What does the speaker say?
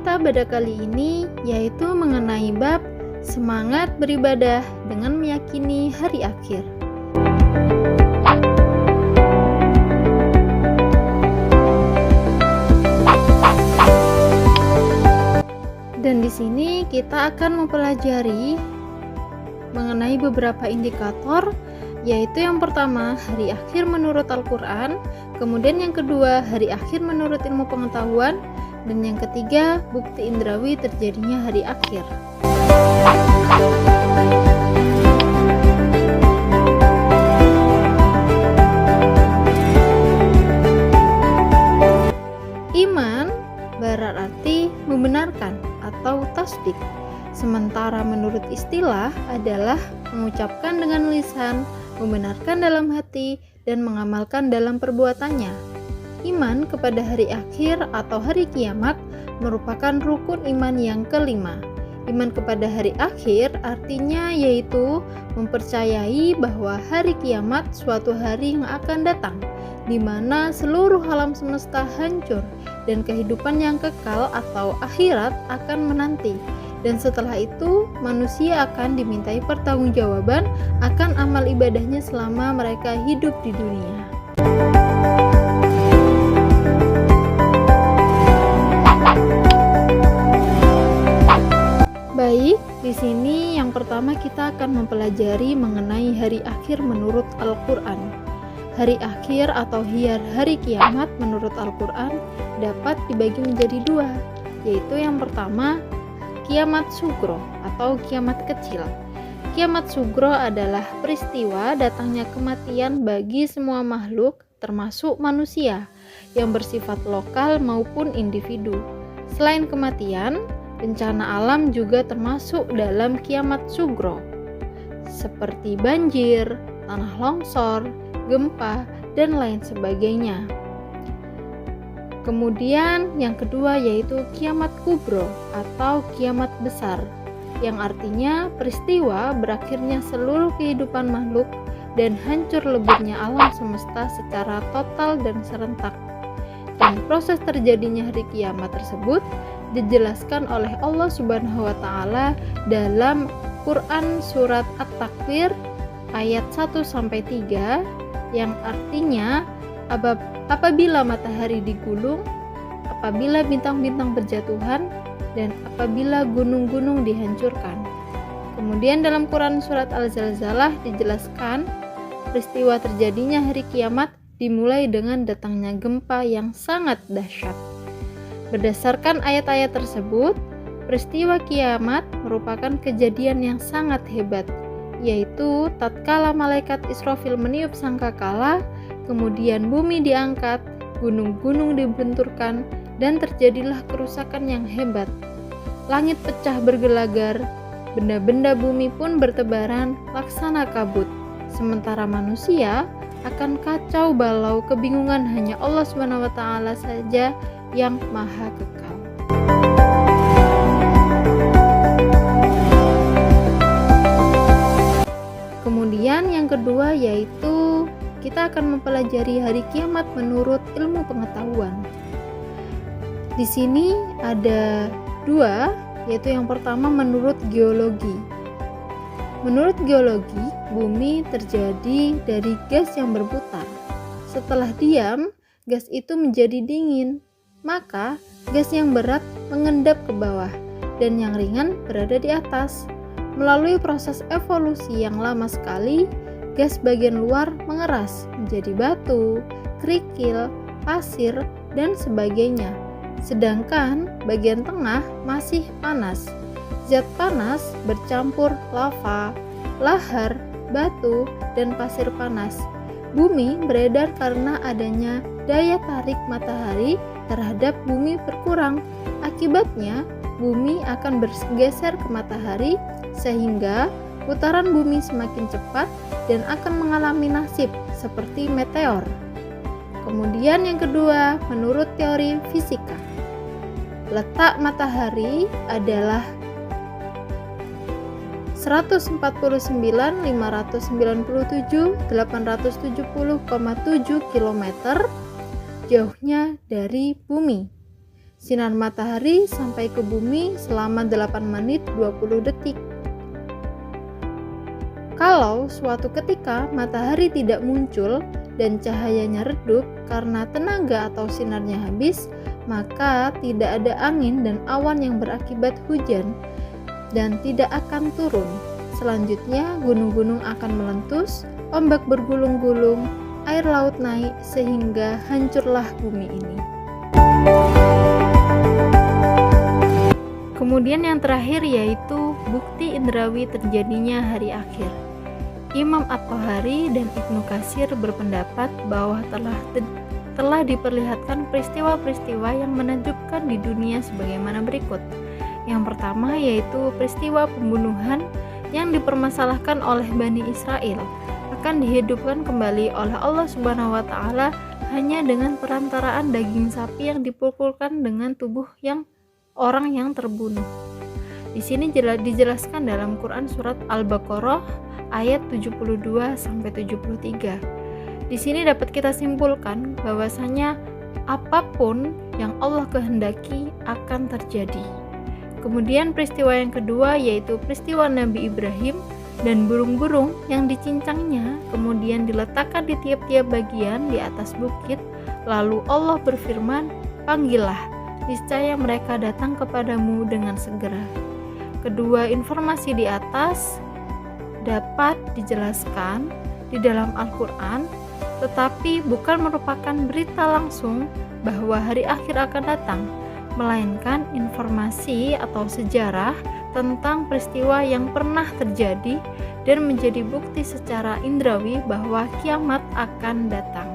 kita pada kali ini yaitu mengenai bab semangat beribadah dengan meyakini hari akhir. Dan di sini kita akan mempelajari mengenai beberapa indikator, yaitu yang pertama hari akhir menurut Al-Quran, kemudian yang kedua hari akhir menurut ilmu pengetahuan, dan yang ketiga bukti indrawi terjadinya hari akhir. Iman berarti membenarkan atau tasdik, sementara menurut istilah adalah mengucapkan dengan lisan, membenarkan dalam hati, dan mengamalkan dalam perbuatannya. Iman kepada hari akhir atau hari kiamat merupakan rukun iman yang kelima. Iman kepada hari akhir artinya yaitu mempercayai bahwa hari kiamat suatu hari yang akan datang, di mana seluruh alam semesta hancur dan kehidupan yang kekal atau akhirat akan menanti. Dan setelah itu, manusia akan dimintai pertanggungjawaban akan amal ibadahnya selama mereka hidup di dunia. Baik, di sini yang pertama kita akan mempelajari mengenai hari akhir menurut Al-Quran. Hari akhir atau hari kiamat menurut Al-Quran dapat dibagi menjadi dua, yaitu yang pertama kiamat sugro atau kiamat kecil. Kiamat sugro adalah peristiwa datangnya kematian bagi semua makhluk termasuk manusia yang bersifat lokal maupun individu. Selain kematian, bencana alam juga termasuk dalam kiamat sugro, seperti banjir, tanah longsor, gempa, dan lain sebagainya. Kemudian yang kedua yaitu kiamat kubro atau kiamat besar, yang artinya peristiwa berakhirnya seluruh kehidupan makhluk dan hancur leburnya alam semesta secara total dan serentak. Dan proses terjadinya hari kiamat tersebut dijelaskan oleh Allah Subhanahu wa taala dalam Quran surat At-Takwir ayat 1-3 yang artinya apabila matahari digulung, apabila bintang-bintang berjatuhan, dan apabila gunung-gunung dihancurkan. Kemudian dalam Quran surat Al-Zalzalah dijelaskan peristiwa terjadinya hari kiamat dimulai dengan datangnya gempa yang sangat dahsyat. Berdasarkan ayat-ayat tersebut, peristiwa kiamat merupakan kejadian yang sangat hebat, yaitu tatkala malaikat Israfil meniup sangkakala, kemudian bumi diangkat, gunung-gunung dibenturkan, dan terjadilah kerusakan yang hebat. Langit pecah bergelagar, benda-benda bumi pun bertebaran laksana kabut, sementara manusia akan kacau balau kebingungan, hanya Allah Subhanahu wa taala saja yang maha kekal. Kemudian yang kedua yaitu kita akan mempelajari hari kiamat menurut ilmu pengetahuan. Di sini ada dua, yaitu yang pertama menurut geologi. Menurut geologi, bumi terjadi dari gas yang berputar. Setelah diam, gas itu menjadi dingin. Maka gas yang berat mengendap ke bawah dan yang ringan berada di atas. Melalui proses evolusi yang lama sekali, gas bagian luar mengeras menjadi batu, kerikil, pasir, dan sebagainya. Sedangkan bagian tengah masih panas. Zat panas bercampur lava, lahar, batu, dan pasir panas. Bumi beredar karena adanya daya tarik matahari terhadap bumi berkurang. Akibatnya, bumi akan bergeser ke matahari sehingga putaran bumi semakin cepat dan akan mengalami nasib seperti meteor. Kemudian yang kedua, menurut teori fisika, letak matahari adalah 149.597.870,7 km jauhnya dari bumi. sinar matahari sampai ke bumi selama 8 menit 20 detik. Kalau suatu ketika matahari tidak muncul dan cahayanya redup karena tenaga atau sinarnya habis, maka tidak ada angin dan awan yang berakibat hujan dan tidak akan turun. Selanjutnya, gunung-gunung akan meletus, ombak bergulung-gulung, air laut naik sehingga hancurlah bumi ini. Kemudian yang terakhir yaitu bukti indrawi terjadinya hari akhir. Imam At-Tabari dan Ibnu Katsir berpendapat bahwa telah diperlihatkan peristiwa-peristiwa yang menakjubkan di dunia sebagaimana berikut. Yang pertama yaitu peristiwa pembunuhan yang dipermasalahkan oleh Bani Israel akan dihidupkan kembali oleh Allah Subhanahu wa taala hanya dengan perantaraan daging sapi yang dipukulkan dengan tubuh orang yang terbunuh. Di sini dijelaskan dalam Quran surat Al-Baqarah ayat 72 sampai 73. Di sini dapat kita simpulkan bahwasanya apapun yang Allah kehendaki akan terjadi. Kemudian peristiwa yang kedua yaitu peristiwa Nabi Ibrahim dan burung-burung yang dicincangnya kemudian diletakkan di tiap-tiap bagian di atas bukit. Lalu Allah berfirman, "Panggillah, niscaya mereka datang kepadamu dengan segera." Kedua informasi di atas dapat dijelaskan di dalam Al-Quran, tetapi bukan merupakan berita langsung bahwa hari akhir akan datang, melainkan informasi atau sejarah tentang peristiwa yang pernah terjadi dan menjadi bukti secara indrawi bahwa kiamat akan datang.